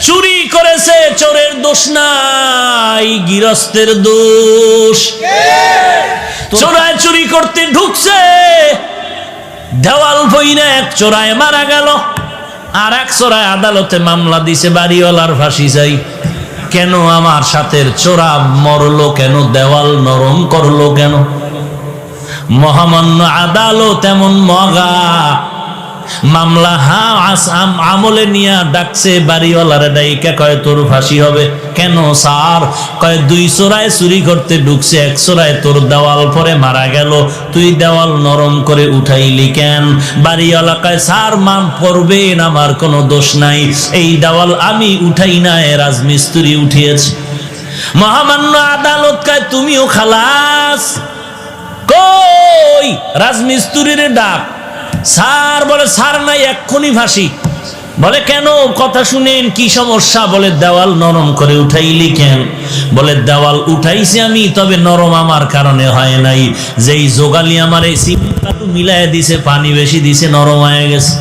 চুরি করেছে, চোরের দোষ নাই, গৃহস্থের দোষ। চোরায় চুরি করতে ঢুকছে, দেওয়াল বইনা এক চোরায় মারা গেল, আর এক চোরায় আদালতে মামলা দিছে, বাড়িওয়ালার ফাঁসি চাই। কেন আমার সাথের চোরা মরলো কেন, দেওয়াল নরম করলো কেন? মহামান্য আদালত এমন মগা, মামলা আমলে নিয়ে ডাকছে বাড়িওয়ালারে, ডাইকা কয় তোর ফাঁসি হবে। কেন স্যার? কয় দুই চোরায় চুরি করতে ঢুকছে, এক চোরায় তোর দেওয়াল পরে মারা গেল, তুই দেওয়াল নরম করে উঠাইলি কেন? বাড়িওয়ালা কয় স্যার মাপ করবেন, আমার কোনো দোষ নাই, এই দেওয়াল আমি উঠাই না, রাজমিস্ত্রি উঠিয়েছে। মহামান্য আদালত কয় তুমিও খালাস। কই রাজমিস্ত্রির ডাক। স্যার বলে স্যার নাই, এক্ষুনি ফাঁসি। বলে কেন? কথা শুনেন, কি সমস্যা? বলে দেওয়াল নরম করে উঠাইলি কেন? বলে দেওয়াল উঠাইছি আমি, তবে নরম আমার কারণে হয় নাই, যেই যোগালি আমার এই সিমেন্ট মিলাই দিছে, পানি বেশি দিছে, নরম হয়ে গেছে,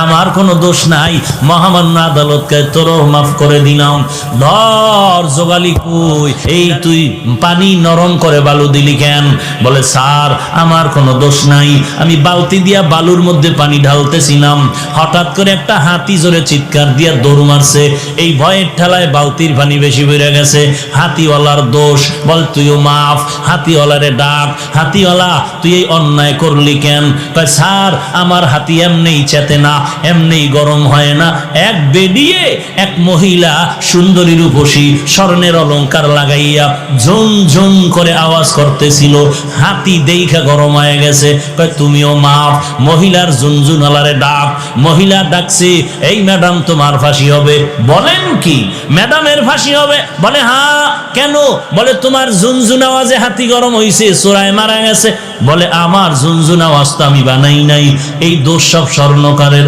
আমার কোনো দোষ নাই। মহামান্য আদালতকে তোরও মাফ করে দিলাম। ধর যোগালি কই, এই তুই পানি নরম করে বালু দিলি কেন? বলে স্যার আমার কোনো দোষ নাই, আমি বালতি দিয়া বালুর মধ্যে পানি ঢালতেছিলাম, হঠাৎ করে একটা হাতি জোরে চিৎকার দিয়া দৌড় মারছে, এই ভয়ের ঠেলায় বালতির পানি বেশি বেড়ে গেছে, হাতিওয়ালার দোষ। বল তুইও মাফ। হাতিওয়ালারে ডাক, হাতিওয়ালা তুই এই অন্যায় করলি কেন? কয় স্যার আমার হাতি এমনিই চেতে না, এমনি গরম হয় না, এক বেডিয়ে এক মহিলা সুন্দরী রূপসী স্বর্ণের অলংকার লাগাইয়া ঝুম ঝুম করে আওয়াজ করতেছিল, হাতি দেখা গরম হয়ে গেছে। কয় তুমিও মাফ। মহিলার ঝুনঝুনালারে ডাক, মহিলা ডাকছে, এই ম্যাডাম তোমার ফাঁসি হবে। বলেন কি ম্যাডামের ফাঁসি হবে? বলে হ্যাঁ। কেন? বলে তোমার ঝুনঝুন আওয়াজে হাতি গরম হইছে, চোরায় মারা গেছে। বলে আমার ঝুনঝুন আওয়াজ তো আমি বানাই নাই, এই দোষ সব স্বর্ণকারের।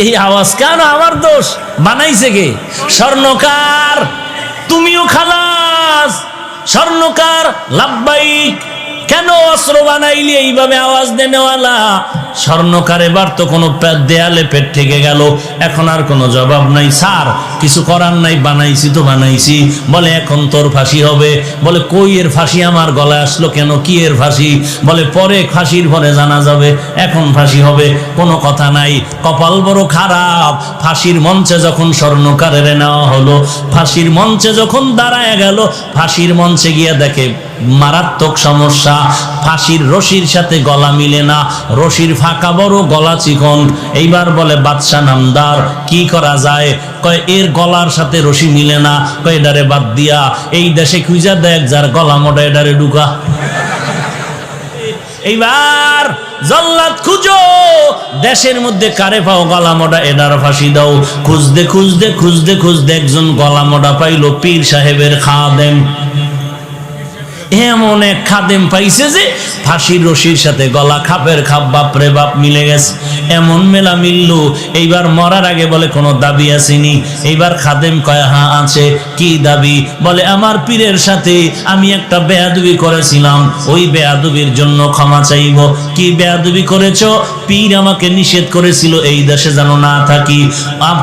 এই আওয়াজ কেন আমার দোষ? বানাইছে কে? স্বর্ণকার। তুমিও খালাস। স্বর্ণকার লাব্বাইক। কেন অস্ত্র বানাইলি এইভাবে আওয়াজ দেনেওয়ালা? স্বর্ণকার এবার তো কোনো দেয়ালে পেট থেকে গেল, এখন আর কোনো জবাব নাই। স্যার কিছু করার নাই, বানাইছি তো বানাইছি। বলে এখন তোর ফাঁসি হবে। বলে কই এর ফাঁসি আমার গলায় আসলো কেন? কি এর ফাঁসি? বলে পরে ফাঁসির পরে জানা যাবে, এখন ফাঁসি হবে। কোনো কথা নাই। কপাল বড় খারাপ, ফাঁসির মঞ্চে যখন স্বর্ণকারের নেওয়া হলো, ফাঁসির মঞ্চে যখন দাঁড়ায় গেল, ফাঁসির মঞ্চে গিয়ে দেখে মারাত্মক সমস্যা, ফাঁসির রশির সাথে গলা মিলে না, রশির ফাঁকা বড়, গলা চিকন। এইবার বলে বাদশা নামদার কি করা যায়? কয় এর গলার সাথে রশি মিলে না, কয় এডারে বাদ দিয়া এই দেশে খুঁজা দেখ যার গলা মোটা, এডারে ঢুকা। এইবার জল্লাদ খুঁজো, দেশের মধ্যে কারে পাও গলা মোটা, এডার ফাঁসি দাও। খুঁজতে খুঁজতে খুঁজতে খুঁজতে একজন গলা মোটা পাইলো, পীর সাহেবের খাদেম। এমন এক খাদেম পাইছে যে ফাঁসির রশির সাথে গলা খাপের খাপ, বাপরে বাপ মিলে গেছে। এমন মেলা মিলল। এইবার মরার আগে বলে কোনো দাবি আসেনি? এইবার খাদেম কয় হ্যাঁ আছে। কি দাবি? বলে আমার পীরের সাথে আমি একটা বেয়াদবি করেছিলাম, ওই বেয়াদবির জন্য ক্ষমা চাইব। কি বেয়াদবি করেছ? পীর আমাকে নিষেধ করেছিল এই দেশে যেন না থাকি।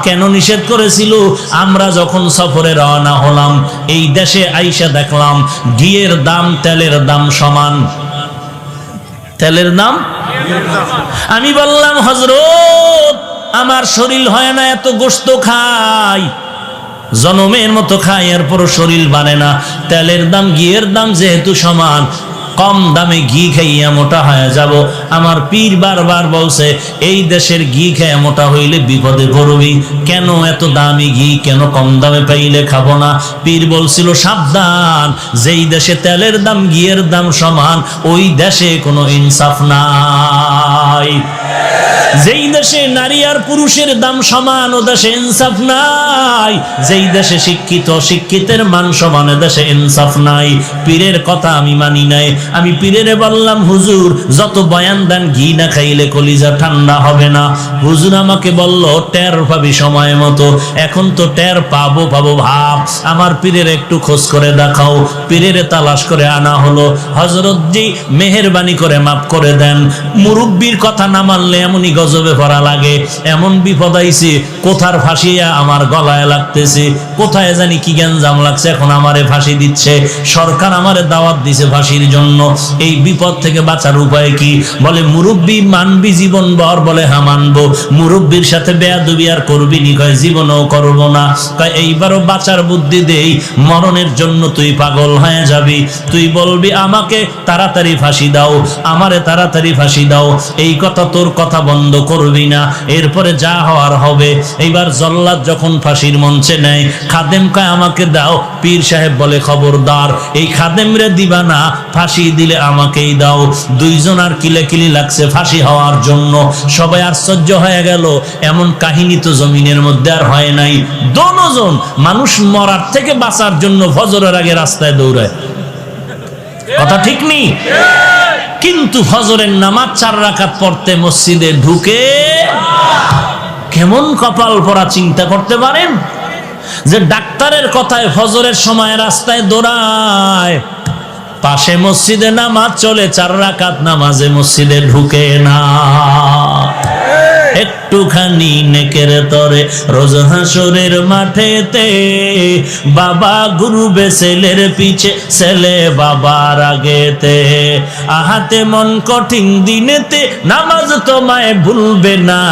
কেন নিষেধ করেছিল? আমরা যখন সফরে রওনা হলাম, এই দেশে আইসা দেখলাম ঘিয়ের দাম তেলের দাম সমান। তেলের দাম? আমি বললাম হযরত আমার শরীর হয় না, এত গোশত খাই, জনমের মতো খাই, এরপর শরীর বানে না। তেলের দাম ঘিয়ের দাম যেহেতু সমান, কম দামে ঘি খাইয়া মোটা হয়ে যাব। আমার পীর বারবার বলছে এই দেশের ঘি খেয়ে মোটা হইলে বিপদে পড়বি। কেন এত দামি ঘি কেন কম দামে পাইলে খাবো না? পীর বলছিল সাবধান, যেই দেশে তেলের দাম ঘিয়ের দাম সমান, ওই দেশে কোনো ইনসাফ নাই। যেই দেশে নারী আর পুরুষের দাম সমান, ও দেশে ইনসাফ নাই। যেই দেশে শিক্ষিত শিক্ষিতের মান সমান, দেশে ইনসাফ নাই। পীরের কথা আমি মানি নাই। আমি পীরেরে বললাম হুজুর যত বয়ান দেন ঘি না খাইলে কলিজা ঠান্ডা হবে না। হুজুর আমাকে বলল টের পাবি সময় মতো। এখন তো টের পাবো পাবো ভাব। আমার পীরের একটু খোঁজ করে দেখাও। পীরেরে তালাশ করে আনা হলো। হযরত জি মেহেরবানি করে মাফ করে দেন, মুরব্বির কথা না মানলে এমন এমনই গজবে পড়া লাগে, এমন বিপদ আইছে, কোথার ফাঁসিয়া আমার গলায় লাগতেছে, কোথায় জানি কি গ্যাঞ্জাম লাগছে, এখন আমারে ফাঁসি দিচ্ছে, সরকার আমারে দাওয়াত দিছে ফাঁসির জন্য। এই বিপদ থেকে বাঁচার উপায় কি? বলে মুরব্বী মানবি জীবনভর? বলে হ্যাঁ মানবো। মুরব্বীর সাথে বেয়াদবি আর করবি নি? কয় জীবনও করবো না। কয় এইবারও বাঁচার বুদ্ধি দেই, মরণের জন্য তুই পাগল হয়ে যাবি, তুই বলবি আমাকে তাড়াতাড়ি ফাঁসি দাও, আমারে তাড়াতাড়ি ফাঁসি দাও, এই কথা তোর কথা বন্ধ করবি না, এরপরে যা হওয়ার হবে। এইবার জল্লাদ যখন ফাঁসির মঞ্চে নেয়, খাদেম কয় আমাকে দাও। পীর সাহেব বলে খবরদার, এই খাদেম রে দিবা না, ফাঁসি দিলে আমাকেই দাও। দুইজন আর কিলেকিলি লাগছে ফাঁসি হওয়ার জন্য। সবাই আশ্চর্য হয়ে গেল, এমন কাহিনী তো জমিনের মধ্যে আর হয় নাই। দোনোজন মানুষ মরার থেকে বাঁচার জন্য ফজরের আগে রাস্তায় দৌড়ায়, কথা ঠিক নেই? কিন্তু ফজরের নামাজ 4 রাকাত পড়তে মসজিদে ঢুকে কেমন কপাল পরা চিন্তা করতে পারেন? যে ডাক্তারের কথায় ফজরের সময় রাস্তায় দৌড়ায়, পাশে মসজিদে নামাজ চলে, 4 রাকাত নামাজে মসজিদে ঢুকে না। একটুখানি নেকের তরে রোজ হাসরের মাঠেতে বাবা ঘুরবে ছেলের পিছে, ছেলে বাবার আগেতে। আহাতে মন কঠিন দিনেতে নামাজ তোমায় ভুলবে না,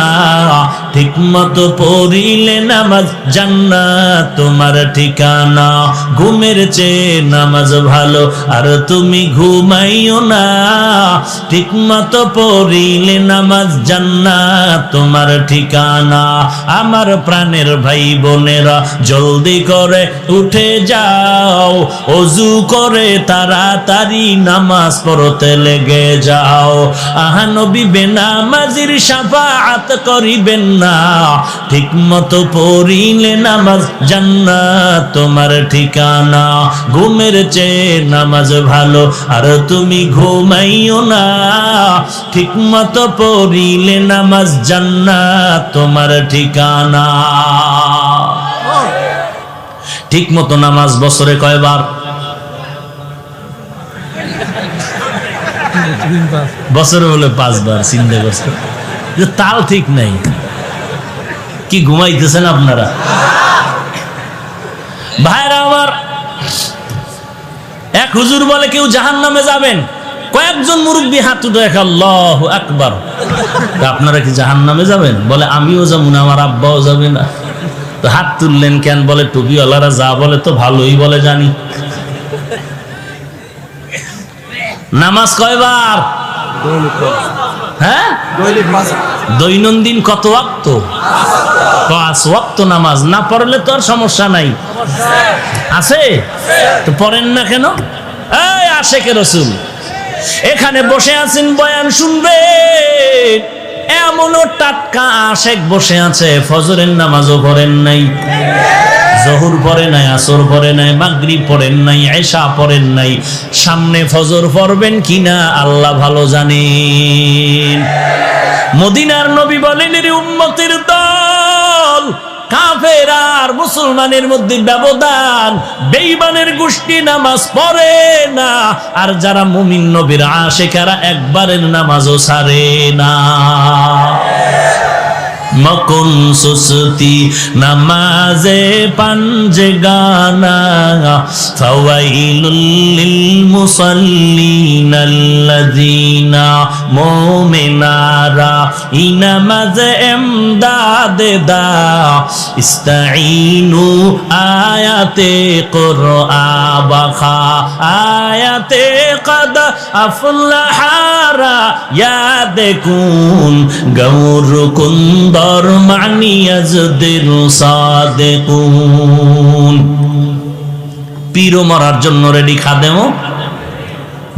ঠিক মতো পড়িলে নামাজ জান্নাত তোমার ঠিকানা। ঘুমের চেয়ে নামাজ ভালো আর তুমি ঘুমাইও না, ঠিক মতো পড়িলে নামাজ জান্নাত তোমার ঠিকানা। আমার প্রাণের ভাই বোনেরা জলদি করে উঠে যাও, ওযু করে তাড়াতাড়ি নামাজ পড়তে লেগে যাও। আহা নবী বেনামাজির শাফাআত করিবেন না, ঠিক মতো পড়িলে নামাজ জান্নাত তোমার ঠিকানা। ঘুমের চেয়ে নামাজ ভালো আর তুমি ঘুমাইও না, ঠিক মতো পড়িলে নামাজ জান্নাত তোমার ঠিকানা। ঠিক মতো নামাজ বছরে কয়বার? বছরে হলে 5 বার। চিন্তা করছে যে তাল ঠিক নাই, কি ঘুমাইতেছেন আপনারা? ভাইরা আমার, এক হুজুর বলে কেউ জাহান্নামে যাবেন, কয়েকজন মুরব্বী হাত উঠে আল্লাহু আকবার। আপনারা কি জাহান্নামে যাবেন? বলে আমিও যাবো না, আমার আব্বাও যাবে না। তো হাত তুললেন কেন? বলে টুপিওয়ালারা যা বলে তো ভালোই বলে জানি। নামাজ কয়বার? হ্যাঁ, দৈনন্দিন কত ওয়াক্ত? 5 ওয়াক্ত নামাজ। না পড়লে তো আর সমস্যা নাই, আছে তো পড়েন না কেন? এই আশেকে রাসূল এখানে বসে আছেন, বয়ান শুনবেন, এমনও টাটকা আশেক বসে আছে, ফজরের নামাজও পড়েন নাই, জোহর পড়ে নাই, আসর পড়ে নাই, মাগরিব পড়েন নাই, এশা পড়েন নাই। সামনে ফজর পড়বেন কিনা আল্লাহ ভালো জানেন। মদিনার নবী বলেন, এর উম্মতের দল, কাফের আর মুসলমানের মধ্যে ব্যবধান, বেঈমানের গোষ্ঠী নামাজ পড়ে না, আর যারা মুমিন নবীর আশিকারা একবারের নামাজও ছাড়ে না। মকুন সুস্তি নামাজে পাঞ্জে গানা, ফাওয়াইলুল লিল মুসাল্লিন আল্লাযিনা মুমিনারা ইনামাজে এমদাদে দা, ইস্তাঈনু আয়াতে কুরআবা, আয়াতে কদ আফলাহারা ইয়াদেকুন গৌরকুন্দ পীরও মরার জন্য রেডি, খাদেমও।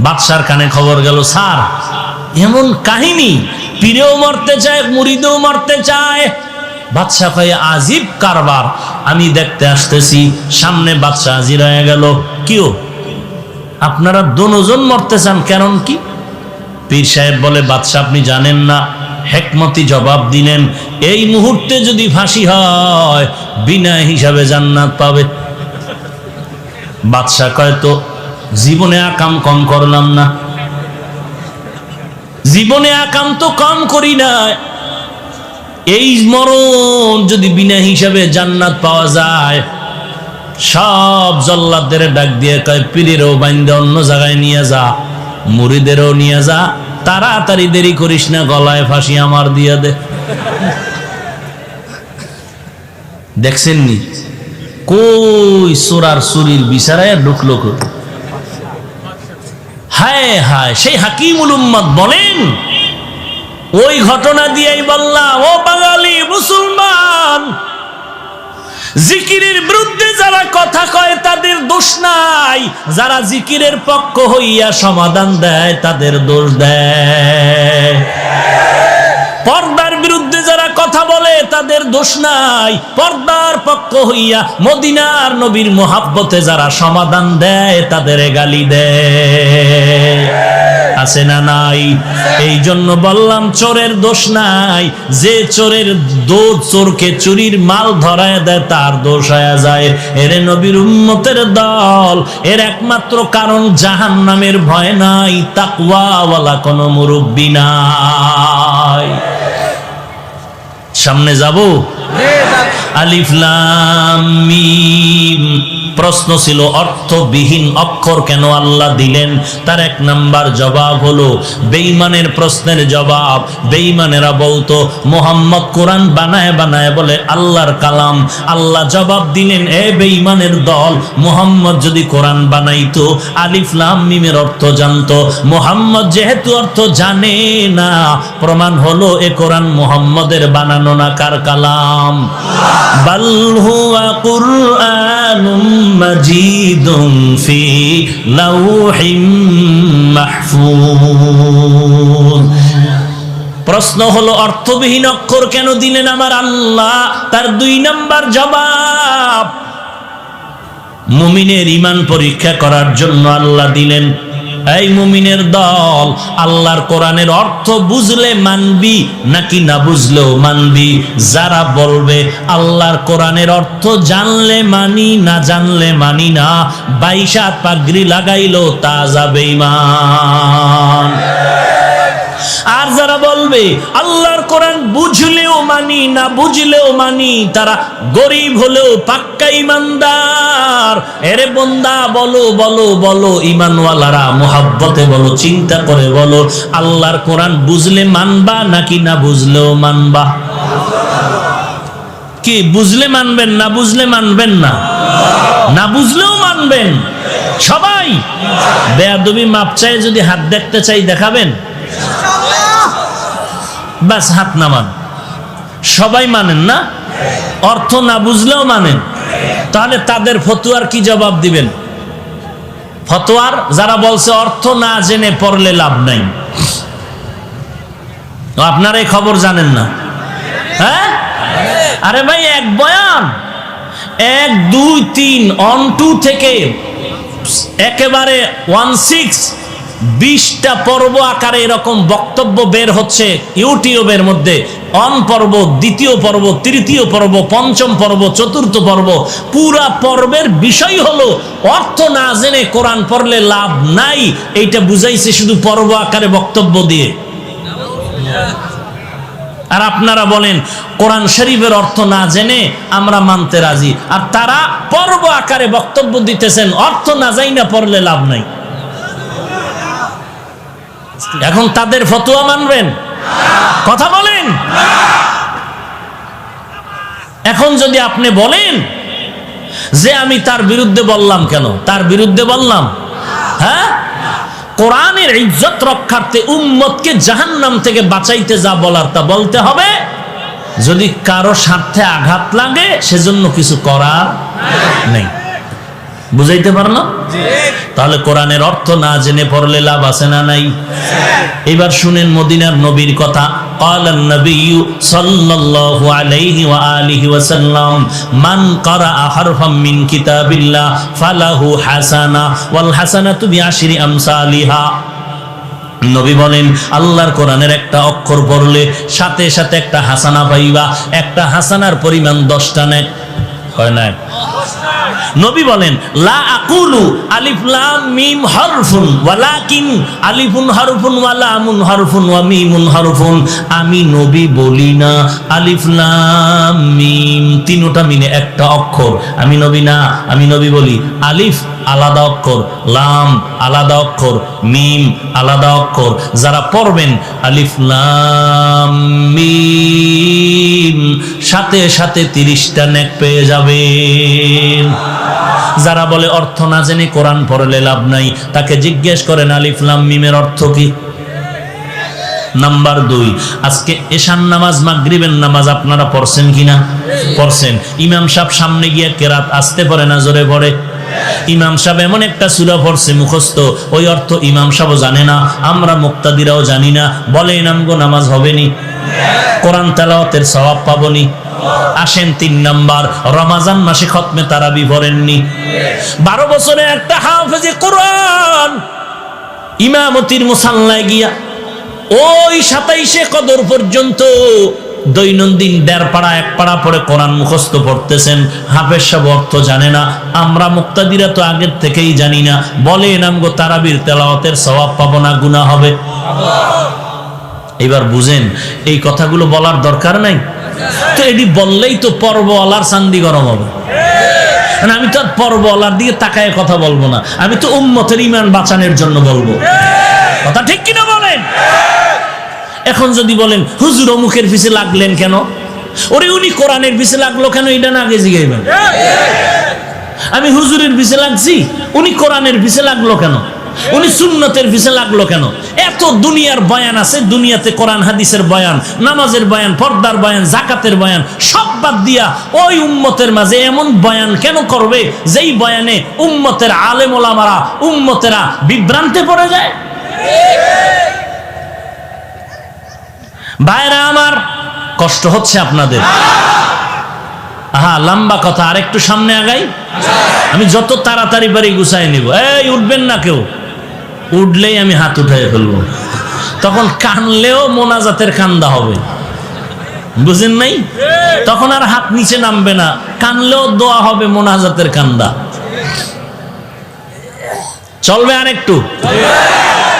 বাদশার কানে খবর গেল, স্যার এমন কাহিনী, পীরেও মরতে চায়, মুরিদও মরতে চায়। বাদশা কয়ে আজীব কারবার, আমি দেখতে আসতেছি। সামনে বাদশা হাজির হয়ে গেল। কিও আপনারা দুজন মরতে চান, কারণ কি? পীর সাহেব বলে, বাদশা আপনি জানেন না? হেকমতি জবাব দিলেন, এই মুহূর্তে যদি ফাঁসি হয় বিনা হিসাবে জান্নাত পাবে। বাদশা কয়, তো জীবনে আকাম কম করলাম না, জীবনে আকাম তো কম করি না, এই মরণ যদি বিনা হিসাবে জান্নাত পাওয়া যায়, সব জল্লাদদের ডাক দিয়ে কয় পীরেরও বাইন্দা অন্য জায়গায় নিয়ে যা, মুরিদেরও নিয়ে যা, তাড়াতাড়ি দেরি করিস না, গলায় ফাঁসি আমার দিয়ে দে। দেখছেন নি কই সোরার সুরির বিচারায় ঢুকলো কই? হায় হায়, সেই হাকিমুল উম্মত বলেন, ওই ঘটনা দিয়েই বললাম, ও বাঙালি মুসলমান, জিকিরের বিরুদ্ধে যারা কথা কয় তাদের দোষ নাই, যারা জিকিরের পক্ষ হইয়া সমাধান দেয় তাদের দোষ দেয়। পর্দার বিরুদ্ধে যারা কথা বলে তাদের দোষ নাই, পর্দার পক্ষ হইয়া মদিনার নবীর মোহাব্বতে যারা সমাধান দেয় তাদের গালি দেয়। আছে না নাই? এই জন্য বললাম চোরের দোষ নাই, যে চোরের দোষ, চোরকে চুরির মাল ধরায় দেয় তার দোষ হয়ে যায়। এর নবীর উম্মতের দল, এর একমাত্র কারণ জাহান্নামের ভয় নাই, তাকওয়াওয়ালা কোনো মুরব্বি নাই। সামনে যাব। আলিফ লাম মিম। প্রশ্ন ছিল অর্থবিহীন অক্ষর কেন আল্লাহ দিলেন? তার এক নাম্বার জবাব হলো বেঈমানের প্রশ্নের জবাব। বেঈমানেরা বলতো মুহাম্মদ কোরআন বানায় বানায় বলে আল্লাহর কালাম। আল্লাহ জবাব দিলেন, এ বেঈমানের দল, মুহাম্মদ যদি কোরআন বানাইতো আলিফ লাম মিমের অর্থ জানতো। মুহাম্মদ যেহেতু অর্থ জানে না, প্রমাণ হলো এ কোরআন মুহাম্মদের বানানো না, কার কালাম? বাল হুয়া কুরআনুম মাজিদুন ফি লাউহিম মাহফুজ। প্রশ্ন হলো অর্থবিহীন অক্ষর কেন দিলেন আমার আল্লাহ? তার দুই নাম্বার জবাব, মুমিনের ঈমান পরীক্ষা করার জন্য আল্লাহ দিলেন। এই মুমিনের দল, আল্লাহর কোরআনের অর্থ বুঝলে মানবি নাকি না বুঝলেও মানবি? যারা বলবে আল্লাহর কোরআনের অর্থ জানলে মানি, না জানলে মানি না, 22 হাত পাগড়ি লাগাইলো তা যাবে ঈমান। আর যারা বলবে আল্লাহর কোরআন বুঝলেও মানি, না বুঝলেও মানি, তারা গরিব হলেও পাক্কা ঈমানদার। এরে বন্দা, বলো বলো বলো, ঈমানওয়ালারা মুহাব্বতে বলো, চিন্তা করে বলো, আল্লাহর কোরআন বুঝলে মানবা নাকি না বুঝলেও মানবা? কি বুঝলে মানবেন না বুঝলে মানবেন না? না বুঝলেও মানবেন সবাই? বেয়াদবি মাপ চাই, যদি হাত দেখতে চাই দেখাবেন? বাস হাত নামান। সবাই মানেন না? অর্থ না বুঝলেও মানেন? তাহলে তাদের ফতোয়ার কি জবাব দিবেন? ফতোয়ার যারা বলছে অর্থ না জেনে পড়লে লাভ নাই, আপনারা এই খবর জানেন না? হ্যাঁ, আরে ভাই, এক বয়ান 1 2 3 অন 2 থেকে একেবারে 20টা পর্ব আকারে এরকম বক্তব্য বের হচ্ছে ইউটিউবের মধ্যে। অন পর্ব, দ্বিতীয় পর্ব, তৃতীয় পর্ব, পঞ্চম পর্ব, চতুর্থ পর্ব। পুরা পর্বের বিষয় হলো অর্থ না জেনে কোরআন পড়লে লাভ নাই। এইটা বুঝাইছে শুধু পর্ব আকারে বক্তব্য দিয়ে। আর আপনারা বলেন কোরআন শরীফের অর্থ না জেনে আমরা মানতে রাজি, আর তারা পর্ব আকারে বক্তব্য দিতেছেন অর্থ না যাই না পড়লে লাভ নাই। এখন তাদের ফতোয়া মানবেন? কথা বলেন। এখন যদি আপনি বলেন যে আমি তার বিরুদ্ধে বললাম, কেন তার বিরুদ্ধে বললাম? হ্যাঁ, কোরআনের ইজ্জত রক্ষার্থে উম্মতকে জাহান্নাম থেকে বাঁচাইতে যা বলার তা বলতে হবে। যদি কারো স্বার্থে আঘাত লাগে সেজন্য কিছু করার নেই। বুঝাইতে পারলাম? তাহলে কোরআনের অর্থ না জেনে পড়লে লাভ আছে না নাই? এবার শুনেন মদিনার নবীর কথা। قال النبي صلى الله عليه وآله وسلم من قرأ حرفا من كتاب الله فله حسنة والحسنة بعشر أمثالها। নবী বলেন আল্লাহর কোরআনের একটা অক্ষর পড়লে সাথে সাথে একটা হাসানা পাইবা। একটা হাসানার পরিমাণ 10টা নেক। কয় না? নবী বলেন লা আকুলু আলিফ লাম মিম হরফুন ওয়ালাকিন আলিফুন হরফুন ওয়া লামুন হরফুন ওয়া মিমুন হরফুন। আমি নবী বলি না আলিফ লাম মিম তিনটা মিলে একটা অক্ষর। আমি নবী না, আমি নবী বলি আলিফ আলাদা অক্ষর, লাম আলাদা অক্ষর, মিম আলাদা অক্ষর। যারা পড়বেন আলিফ লাম মিম সাথে সাথে 30টা নেক পেয়ে যাবেন। যারা বলে অর্থ না জেনে কোরআন পড়লে লাভ নাই, তাকে জিজ্ঞেস করেন আলিফ লাম মিমের অর্থ কি। নাম্বার 2, আজকে এশার নামাজ মাগরিবের নামাজ আপনারা পড়ছেন কিনা? পড়ছেন। ইমাম সাহেব সামনে গিয়ে কেরাত আসতে পারে না জোরে পড়ে? ইমাম সাহেব এমন একটা সূরা পড়ছে মুখস্থ, ওই অর্থ ইমাম সাহেবও জানে না, আমরা মুক্তাদিরাও জানি না। বলে নামগো নামাজ হবে নি? কোরআন তেলাওয়াতের সওয়াব পাবনি? আসেন 3 নাম্বার, রমজান মাসে খতমে তারাবি পড়েননি? 12 বছরে একটা হাফেজে কোরআন ইমামতির মুসাল্লায় গিয়া ওই 27শে কদর পর্যন্ত দৈনন্দিন 1.5 পারা 1 পারা পড়ে কোরআন মুখস্থ পড়তেছেন। হাফেজ সাহেব অর্থ জানে না, আমরা মুক্তাদিরা তো আগের থেকেই জানি না। বলে নামগো তারাবির তেলাওয়াতের সওয়াব পাবো না, গুনাহ হবে? এবার বুঝেন এই কথাগুলো বলার দরকার নাই তো। এটি বললেই তো পর্বওয়ালার চান্দি গরম হবে। আমি তো আর পর্বওয়ালার দিকে তাকায় কথা বলবো না, আমি তো উম্মতের ঈমান বাঁচানোর জন্য বলবো। কথা ঠিক কিনা বলেন? এখন যদি বলেন হুজুর অমুকের পিছে লাগলেন কেন, ওরে উনি কোরআনের পিছে লাগলো কেন, এটা না আগে জিগাইবেন। আমি হুজুরের পিছে লাগছি, উনি কোরআনের পিছে লাগলো কেন, উনি সুন্নতের পিছে লাগলো কেন? এত দুনিয়ার বয়ান আছে, দুনিয়াতে কোরআন হাদিসের বয়ান, নামাজের বয়ান, পর্দার বয়ান, যাকাতের বয়ান সব বাদ দিয়া ওই উম্মতের মাঝে এমন বয়ান কেন করবে যেই বয়ানে উম্মতের আলেম ওলামারা, উম্মতেরা বিভ্রান্তে পড়ে যায়? ভাইরা আমার, কষ্ট হচ্ছে আপনাদের? লম্বা কথা, আর একটু সামনে আগাই। আমি যত তাড়াতাড়ি পারি গুছাই নিব। এই উঠবেন না কেউ, উঠলেই আমি হাত উঠাই ফেলবো। তখন কানলেও মোনাজাতের কান্দা হবে, বুঝেন নাই? তখন আর হাত নিচে নামবে না, কানলেও দোয়া হবে মোনাজাতের কান্দা। চলবে আর একটু?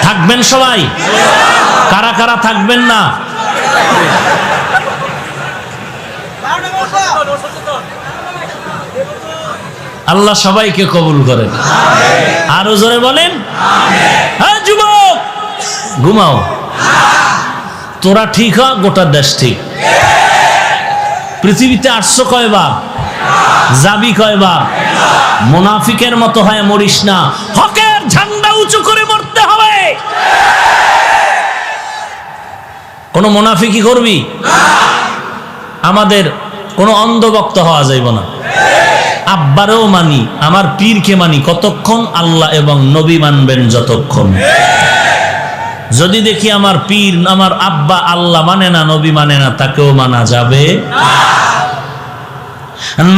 থাকবেন সবাই? কারা কারা থাকবেন না? আল্লাহ সবাইকে কবুল করেন। আরো জোরে বলেন হ্যাঁ। যুবক ঘুমাও, তোরা ঠিক হ, গোটা দেশ ঠিক। পৃথিবীতে আসছো কয়বার, যাবি কয়বার? মুনাফিকের মতো হয় মরিস না, হকের ঝান্ডা উঁচু করে মরতে হবে। কোন মুনাফিকি করবি? আমাদের কোনো অন্ধভক্ত হওয়া যাইব না। আব্বারেও মানি, আমার পীরকে মানি কতক্ষণ? আল্লাহ এবং নবী মানবেন যতক্ষণ। যদি দেখি আমার পীর, আমার আব্বা আল্লাহ মানে না, নবী মানে না, তাকেও মানা যাবে?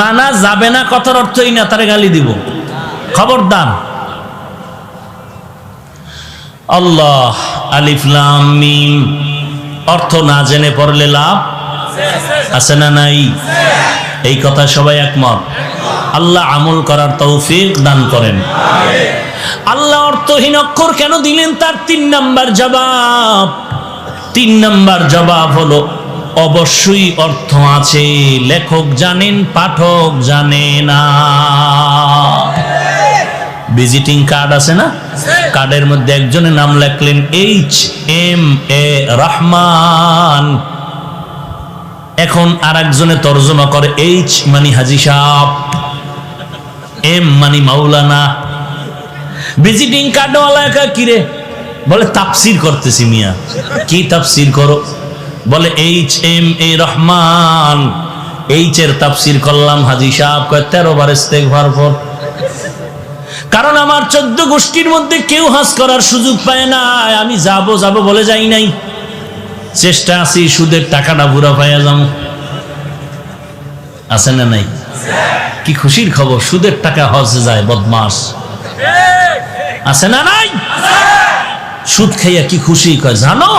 মানা যাবে না কথার অর্থই না তারে গালি দিব, খবরদার। আল্লাহ আলিফ লাম মিম অর্থ না জেনে পড়লে লাভ আছে না নাই? এই কথা সবাই একমত? আল্লাহ আমল করার তৌফিক দান করেন। আল্লাহ অর্থহীন অক্ষর কেন দিলেন, তার 3 নাম্বার জবাব। 3 নাম্বার জবাব হলো অবশ্যই অর্থ আছে, লেখক জানেন, পাঠক জানে না। ভিজিটিং কার্ড আছে না, কার্ডের মধ্যে একজনের নাম লেখলেন HMA রহমান, এখন আর একজনে তর্জমা করে H মানে হাজি সাহেব, M মানে মাওলানা। ভিজিটিং কার্ড ওয়ালা একা কিরে বলে তাফসীর করতেছি। মিয়া কি তাফসীর করো? বলে HMA রহমান, H এর তাফসীর করলাম হাজি সাহেব। কয় 13 বার ইস্তেগফার পড়। কারণ আমার 14 গোষ্ঠীর মধ্যে কেউ হাজ করার সুযোগ পায় না, আমি যাব বলে যাই নাই। চেষ্টা আছি সুদের টাকাটা পুরা পাইয়া যাবো, আছে না নাই? কি খুশির খবর, সুদের টাকা হজে যায় বদমাস, আছে না নাই? সুদ খাইয়া কি খুশি, কয় জানো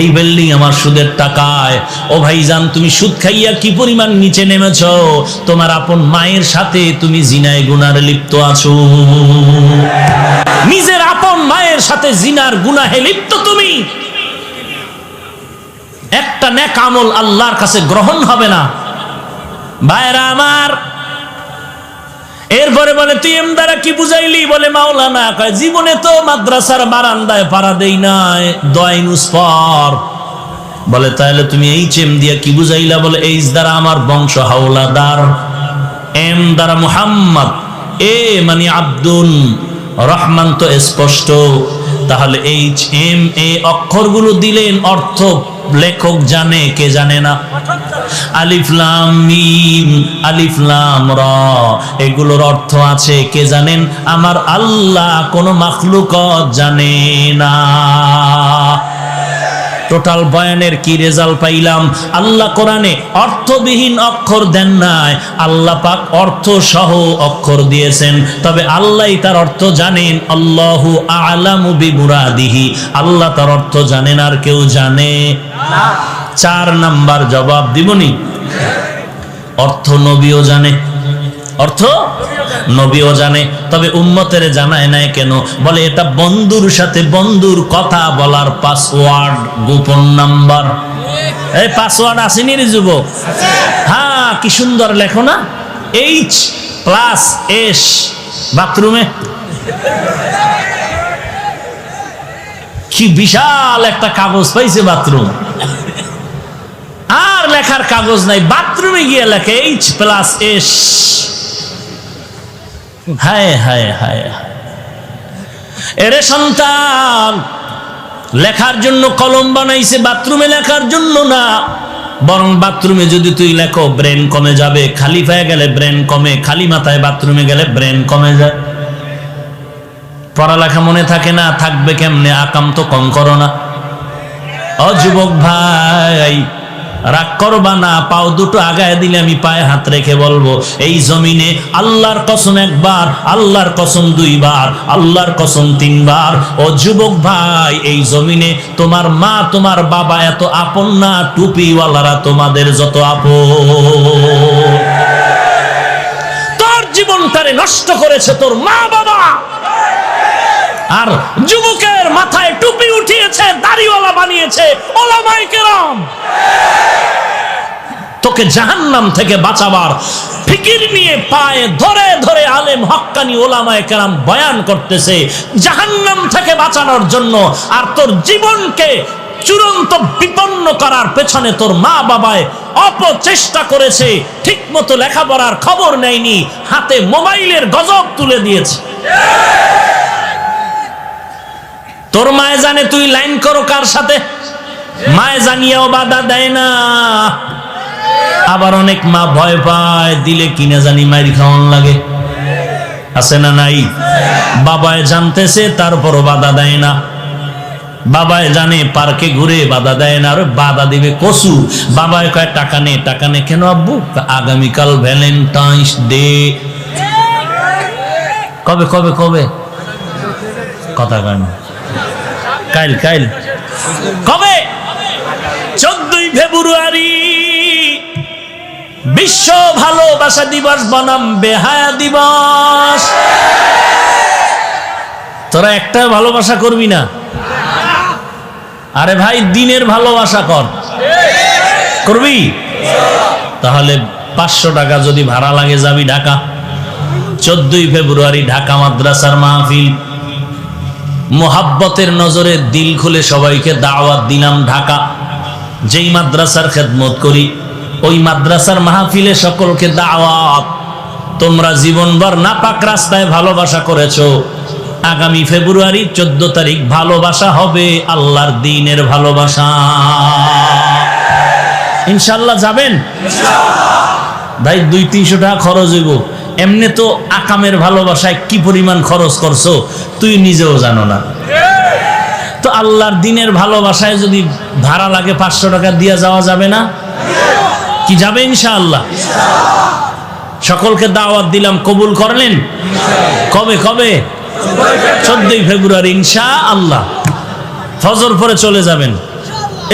এই বিল্ডিং আমার সুদের টাকায়। ও ভাইজান, তুমি সুদ খাইয়া কি পরিমাণ নিচে নেমেছ? তোমার আপন মায়ের সাথে তুমি জিনায় গুনার লিপ্ত আছো। নিজের আপন মায়ের সাথে জিনার গুনাহে লিপ্ত তুমি। একটা নেক আমল আল্লাহর কাছে গ্রহণ হবে না। ভাইরা আমার, এরপরে বলে তুই এম দ্বারা কি বুঝাইলি? বলে মাওলানা কয় জীবনে তো মাদ্রাসার বারান্দায় পাড়া দেই নাই, দয়নুস পর। বলে তাহলে তুমি এই চেম দিয়া কি বুঝাইলা? বলে এইচ দ্বারা আমার বংশ হাওলাদার, এম দ্বারা মুহাম্মদ, এ মানে আব্দুল রহমান তো স্পষ্ট। তাহলে এইচ এম এ অক্ষরগুলো দিলেন, অর্থ লেখক জানে, কে জানে না? আলিফ লাম মিম, আলিফ লাম র, এগুলোর অর্থ আছে, কে জানেন? আমার আল্লাহ, কোন মাখলুকত জানে না। টোটাল বয়ানের কি রেজাল্ট পাইলাম? আল্লাহ কোরআনে অর্থবিহীন অক্ষর দেন নাই, আল্লাহ পাক অর্থ সহ অক্ষর দিয়েছেন। তবে আল্লাহই তার অর্থ জানেন। আল্লাহু আ'লামু বিমুরাদিহি, আল্লাহ তার অর্থ জানেন, আর কেউ জানে না। 4 নাম্বার জবাব দিবনি, অর্থ নবীও জানে, অর্থ নবীও জানে, তবে উম্মতের জানায় নাই কেন? বলে এটা বন্ধুর সাথে বন্ধুর কথা বলার পাসওয়ার্ড, গোপন নাম্বার। এই পাসওয়ার্ড আসেনি রে যুবক? হ্যাঁ, কি সুন্দর লেখো না, H+S। বাথরুমে কি বিশাল একটা কাগজ পাইছে বাথরুম, আর লেখার কাগজ নাই, বাথরুমে গিয়ে লেখে H+S। হায় হায় হায়, এরে সন্তান, লেখার জন্য কলম বানাইছে, বাথরুমে লেখার জন্য না। বরং বাথরুমে যদি তুই লেখো ব্রেন কমে যাবে, খালি পায়ে গেলে ব্রেন কমে, খালি মাথায় বাথরুমে গেলে ব্রেন কমে যায়। পড়ালেখা মনে থাকে না, থাকবে কেমনে? আকাম তো কম করো না। ও যুবক ভাই, রাগ করবা না, পাও দুটো আগায় দিলে আমি পায়ে হাত রেখে বলবো, এই জমিনে আল্লাহর কসম 1 বার, আল্লাহর কসম 2 বার, আল্লাহর কসম 3 বার। ও যুবক ভাই, এই জমিনে তোমার মা তোমার বাবা এত আপন না, টুপিওয়ালারা তোমাদের যত আপন। তোর জীবনটারে নষ্ট করেছে তোর মা বাবা, আর যুবকের মাথায় টুপি উঠিয়েছে, দাড়িওয়ালা বানিয়েছে ওলামায়ে কেরাম। তোকে জাহান্নাম থেকে বাঁচাবার ফিকির নিয়ে পায়ে ধরে ধরে আলেম হক্কানি ওলামায়ে কেরাম বয়ান করতেছে জাহান্নাম থেকে বাঁচানোর জন্য। আর তোর জীবনকে চূড়ান্ত বিপন্ন করার পেছনে তোর মা বাবায় অপচেষ্টা করেছে, ঠিক মতো লেখাপড়ার খবর নেয়নি, হাতে মোবাইলের গজব তুলে দিয়েছে। তোর মায়ে জানে তুই লাইন করো কার সাথে, মায়ে জানিয়াও বাধা দেয় না। আবার অনেক মা ভয় পায়, দিলে কিনে জানি মাইর খাওয়ান লাগে, আছে না নাই? বাবায় জানতেছে তারপরও বাধা দেয় না। বাবায় জানে পার্কে ঘুরে, বাধা দেয় না। আরে বাধা দিবে কসু। বাবায় কয় টাকা নে, টাকা নে। কেন আব্বু? আগামীকাল ভ্যালেন্টাইন্স ডে। কবে কবে কবে? কথা কয় না। কাইল কাইল কবে? 14ই ফেব্রুয়ারি বিশ্ব ভালোবাসা দিবস বনাম বেহায়া দিবস। তোরা একটা ভালোবাসা করবি না? আরে ভাই, দিনের ভালোবাসা কর, করবি? তাহলে 500 টাকা যদি ভাড়া লাগে যাবি ঢাকা। 14ই ফেব্রুয়ারি ঢাকা মাদ্রাসার মাহফিল, মোহাব্বতের নজরে দিল খুলে সবাইকে দাওয়াত দিলাম ঢাকা। যেই মাদ্রাসার খেদমত করি ওই মাদ্রাসার মাহফিলে সকলকে দাওয়াত। তোমরা জীবনভর নাপাক রাস্তায় ভালোবাসা করেছো, আগামী ফেব্রুয়ারি 14 তারিখ ভালোবাসা হবে আল্লাহর দ্বীনের ভালোবাসা। ইনশাআল্লাহ যাবেন? ভাই 200-300 টাকা খরচ হইব। এমনি তো আকামের ভালোবাসায় কি পরিমাণ খরচ করছো তুই নিজেও জানো না। তো আল্লাহর দ্বীনের ভালোবাসায় যদি ভাড়া লাগে 500 টাকা দিয়ে যাওয়া যাবে না? কি যাবে? ইনশাআল্লাহ। সকলকে দাওয়াত দিলাম, কবুল করলেন? কবে কবে? 14ই ফেব্রুয়ারি ইনশাআল্লাহ। ফজর পরে চলে যাবেন।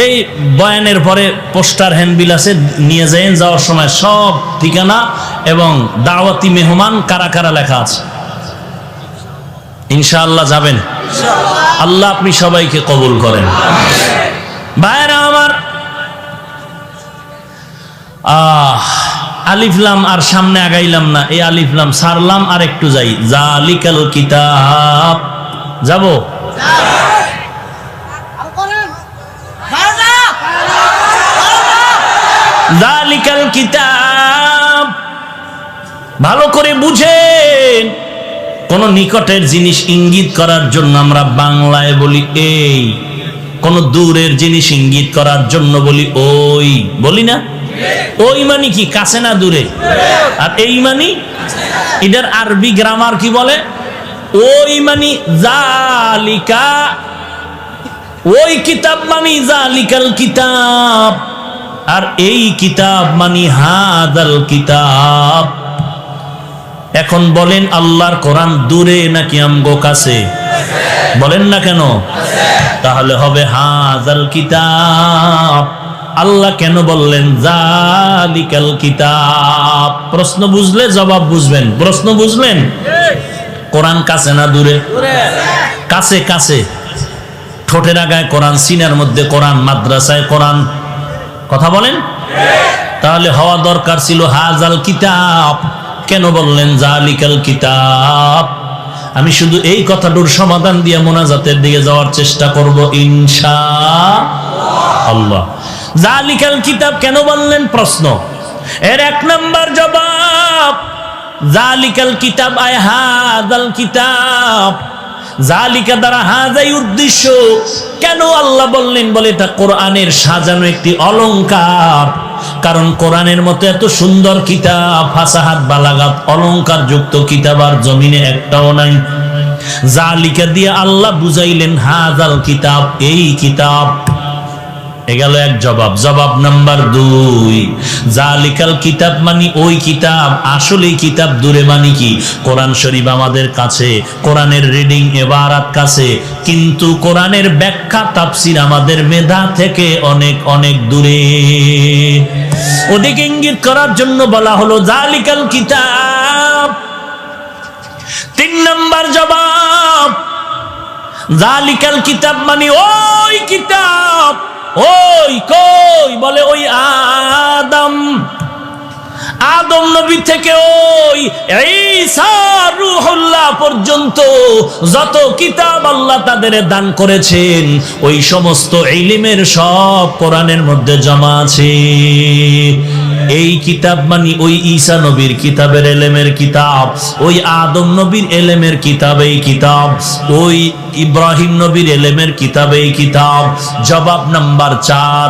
এই বয়ানের পরে পোস্টার হ্যান্ডবিল আছে, নিয়ে যান, যাওয়ার সময় সব ঠিকানা এবং দাওয়াতি মেহমান কারা কারা লেখা আছে। ইনশাআল্লাহ যাবেন। আল্লাহ আপনি সবাইকে কবুল করেন। ভাইরা আমার, আলিফলাম আর সামনে আগাইলাম না, এই আলিফলাম সারলাম আর একটু যাই। জালিকাল কিতাব, যাব? জালিকাল কিতাব, ভালো করে বুঝেন। কোন নিকটের জিনিস ইঙ্গিত করার জন্য আমরা বাংলায় বলি এই, কোন দূরের জিনিস ইঙ্গিত করার জন্য বলি ওই, বলি না? ওই মানে কি, কাছে না দূরে? আর এই মানে, এটার আরবি গ্রামার কি বলে? ওই মানে জালিকা, ওই কিতাব মানে জালিকাল কিতাব, আর এই কিতাব মানে হাদাল কিতাব। এখন বলেন, আল্লাহর কোরআন দূরে নাকি আমগো কাছে? বলেন না কেন? তাহলে হবে হাদাল কিতাব। আল্লাহ কেন বললেন জালিকাল কিতাব? প্রশ্ন বুঝলে জবাব বুঝবেন। প্রশ্ন বুঝলেন? কোরআন কাছে না দূরে? কাছে। কাছে, ঠোঁটের আগায় কোরআন, সিনার মধ্যে কোরআন, মাদ্রাসায় কোরআন। কথা বলেন? তাহলে হওয়া দরকার ছিল হাজাল কিতাব। কেন বললেন জালিকাল কিতাব? আমি শুধু এই কথাটার সমাধান দিয়ে মোনাজাতের দিকে যাওয়ার চেষ্টা করব ইনশাআল্লাহ। জালিকাল কিতাব কেন বললেন? প্রশ্ন। এর এক নাম্বার জবাব, জালিকাল কিতাব আয় হাদাল কিতাব। জালিকা দ্বারা হাজাই উদ্দেশ্য। কেন আল্লাহ বললেন? বলে এটা কোরআনের সাজানো একটি অলংকার। কারণ কোরআনের মতো এত সুন্দর কিতাব, ফাসাহাত, বালাগাত, অলংকার যুক্ত কিতাব আর জমিনে একটাও নাই। জালিকা দিয়ে আল্লাহ বুঝাইলেন হাজাল কিতাব, এই কিতাব। এগেল এক জবাব। জবাব নাম্বার 2, জালিকাল কিতাব মানে ওই কিতাব। আসলে কিতাব দূরে মানে কি? কোরআন শরীফ আমাদের কাছে, কোরআনের রিডিং এবারাত কাছে, কিন্তু কোরআনের ব্যাখ্যা তাফসীর আমাদের মেধা থেকে অনেক অনেক দূরে। ওদিকে ইঙ্গিত করার জন্য বলা হলো জালিকাল কিতাব। 3 নাম্বার জবাব, জালিকাল কিতাব মানে ওই কিতাব। ওই কই? বলে ওই আদম নবী থেকে ওই ঈসা রূহুল্লাহ পর্যন্ত যত কিতাব আল্লাহ তাদের দান করেছেন, ওই সমস্ত ইলমের সব কোরআনের মধ্যে জমা আছে। এই কিতাব মানে ওই ঈসা নবীর কিতাবের ইলমের কিতাব, ওই আদম নবীর ইলমের কিতাব এই কিতাব, ওই ইব্রাহিম নবীর ইলমের কিতাব এই কিতাব। জবাব নাম্বার 4,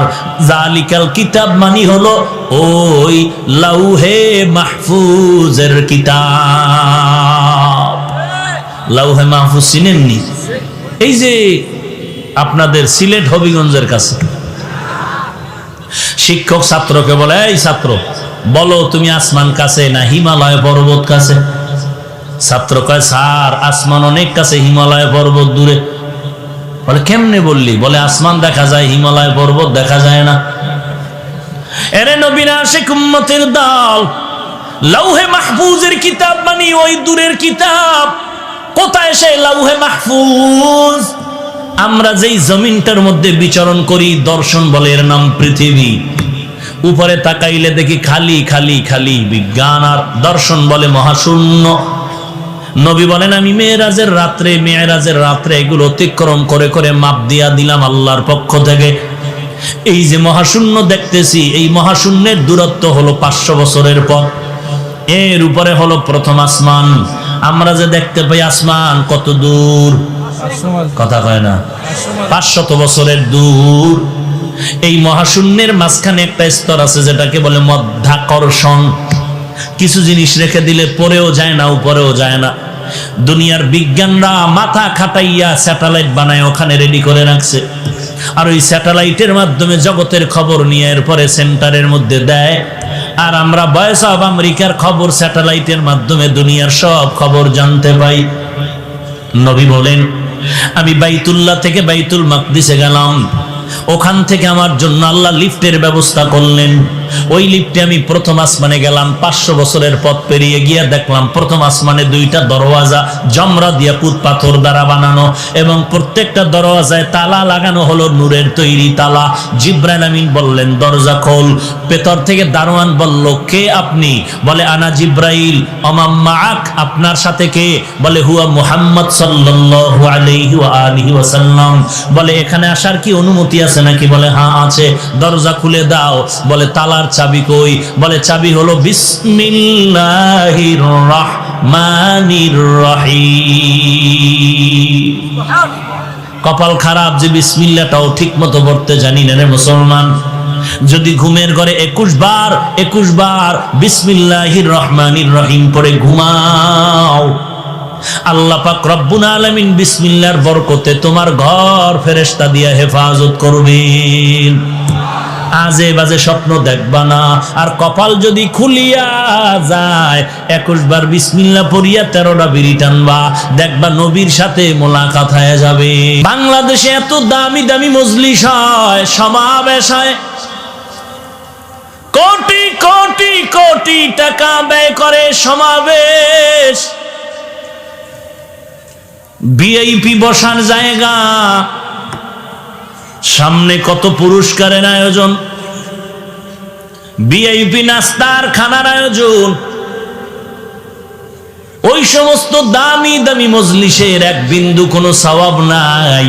জালিকাল কিতাব মানে হলো ওই লাউহে মাহফুজের কিতাব। লাউহে মাহফুজ চিনেননি? এই যে আপনাদের সিলেট হবিগঞ্জের কাছে শিক্ষক ছাত্রকে বলে, এই ছাত্র বলো তুমি আসমান কাছে না হিমালয় পর্বত কাছে? ছাত্র কয়, স্যার আসমান অনেক কাছে, হিমালয় পর্বত দূরে। বলে কেমনে বললি? বলে আসমান দেখা যায়, হিমালয় পর্বত দেখা যায় না। এরে নবীর আশিক উম্মতের দল, লাউহে মাহফুজের কিতাব মানে ওই দূরের কিতাব। কোথায় সে লাউহে মাহফুজ? আমরা যেই জমিনটার মধ্যে বিচরণ করি, দর্শন বলে এর নাম পৃথিবী। উপরে তাকাইলে দেখি খালি খালি খালি, বিজ্ঞান আর দর্শন বলে মহাশূন্য। নবী বলেন আমি মেরাজের রাত্রে এগুলো অতিক্রম করে করে মাপ দিয়া দিলাম আল্লাহর পক্ষ থেকে। এই যে মহাশূন্য দেখতেছি, এই মহাশূন্যের দূরত্ব হলো 500 বছরের পথ। এর উপরে হলো প্রথম আসমান। আমরা যে দেখতে পাই আসমান কত দূর? কথা কয় না, 500 বছরের দূর। এই মহাশূন্যের মাঝখানে একটা স্তর আছে যেটাকে বলে মধ্যাকর্ষণ। কিছু জিনিস রেখে দিলে পরেও যায় না, উপরেও যায় না। দুনিয়ার বিজ্ঞানরা মাথা খাটাইয়া স্যাটেলাইট বানায় ওখানে রেডি করে রাখছে, আর ওই স্যাটেলাইটের মাধ্যমে জগতের খবর নিয়ে এরপরে সেন্টারের মধ্যে দেয়। আর আমরা ভয়েস অফ আমেরিকার খবর স্যাটেলাইটের মাধ্যমে দুনিয়ার সব খবর জানতে পাই। নবী বলেন আমি বাইতুল্লাহ থেকে বাইতুল মাকদিসে গেলাম, ওখান থেকে আমার জন্য আল্লাহ লিফটের ব্যবস্থা করলেন। ওই লিফটে আমি প্রথম আসমানে গেলাম। 500 বছরের পথ পেরিয়ে গিয়ে দেখলাম প্রথম আসমানে 2টা দরওয়াজা জমরাদ ইয়াকুত পাথর দ্বারা বানানো, এবং প্রত্যেকটা দরওয়াজায় তালা লাগানো হলো নূরের তৈরি তালা। জিবরাইল আমিন বললেন দরজা খোল। ভেতর থেকে দারোয়ান বলল কে আপনি? বলে আনা জিবরাইল। ওমা মাআক, আপনার সাথে কে? বলে হুয়া মুহাম্মদ সাল্লাল্লাহু আলাইহি ওয়া আলিহি ওয়াসাল্লাম। বলে এখানে আসার কি অনুমতি আছে নাকি? বলে হ্যাঁ আছে। দরজা খুলে দাও। বলে তালার চাবি কই? বলে চাবি হলো বিসমিল্লাহির রাহমানির রহিম। কপাল খারাপ যে বিসমিল্লাহটাও ঠিক মতো পড়তে জানি না রে মুসলমান। যদি ঘুমের ঘরে 21 বার বিসমিল্লাহির রহমানির রহিম পড়ে ঘুমাও, আল্লাহ পাক রব্বুল আলামিন বিসমিল্লাহর বরকতে তোমার ঘর ফেরেশতা দিয়ে হেফাজত করবেন। আজে বাজে স্বপ্ন দেখবা না। আর কপাল যদি খুলিয়া যায় 21 বার বিসমিল্লাহ পড়িয়া 13টা বিড়ি টানবা, দেখবা নবীর সাথে মোলাকাত হয়ে যাবে। বাংলাদেশে এত দামি দামি মজলিস হয়, সমাবেশ হয়, কোটি কোটি কোটি টাকা ব্যয় করে সমাবেশ, ভিআইপি বসার জায়গা, সামনে কত পুরস্কারের আয়োজন, ভিআইপি নাস্তার খানার আয়োজন। ওই সমস্ত দামি দামি মজলিসের এক বিন্দু কোনো সওয়াব নাই।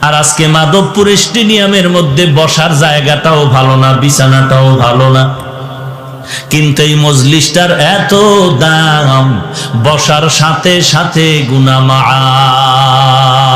আর আজকে মাধবপুর স্টেডিয়ামের মধ্যে বসার জায়গাটাও ভালো না, বিছানাটাও ভালো না, কিন্তু এই মজলিসটার এত দাম, বসার সাথে সাথে গুনাহ মাআফ।